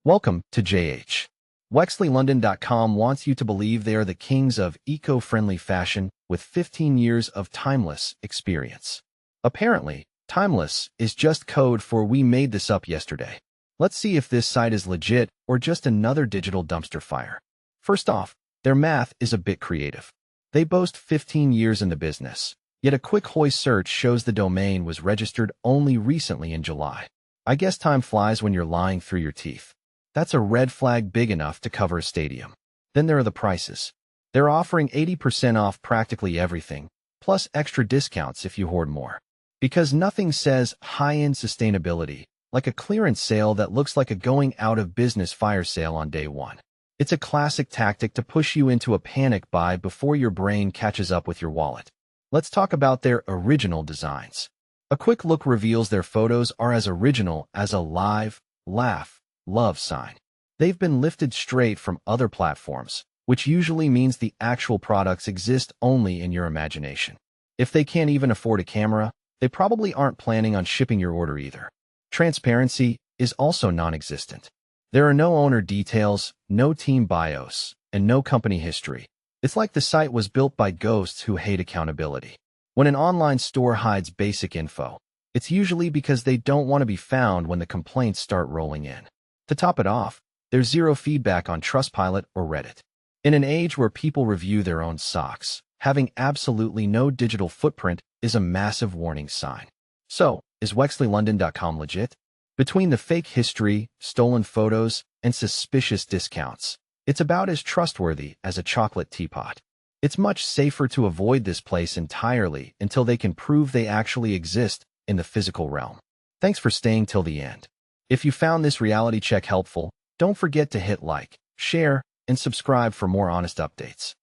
Welcome to JH. WexleyLondon.com wants you to believe they are the kings of eco-friendly fashion with 15 years of timeless experience. Apparently, timeless is just code for "we made this up yesterday." Let's see if this site is legit or just another digital dumpster fire. First off, their math is a bit creative. They boast 15 years in the business, yet a quick Hoy search shows the domain was registered only recently in July. I guess time flies when you're lying through your teeth. That's a red flag big enough to cover a stadium. Then there are the prices. They're offering 80% off practically everything, plus extra discounts if you hoard more. Because nothing says high-end sustainability like a clearance sale that looks like a going-out-of-business fire sale on day one. It's a classic tactic to push you into a panic buy before your brain catches up with your wallet. Let's talk about their original designs. A quick look reveals their photos are as original as a live, laugh, love sign. They've been lifted straight from other platforms, which usually means the actual products exist only in your imagination. If they can't even afford a camera, they probably aren't planning on shipping your order either. Transparency is also non-existent. There are no owner details, no team bios, and no company history. It's like the site was built by ghosts who hate accountability. When an online store hides basic info, it's usually because they don't want to be found when the complaints start rolling in. To top it off, there's zero feedback on Trustpilot or Reddit. In an age where people review their own socks, having absolutely no digital footprint is a massive warning sign. So, is WexleyLondon.com legit? Between the fake history, stolen photos, and suspicious discounts, it's about as trustworthy as a chocolate teapot. It's much safer to avoid this place entirely until they can prove they actually exist in the physical realm. Thanks for staying till the end. If you found this reality check helpful, don't forget to hit like, share, and subscribe for more honest updates.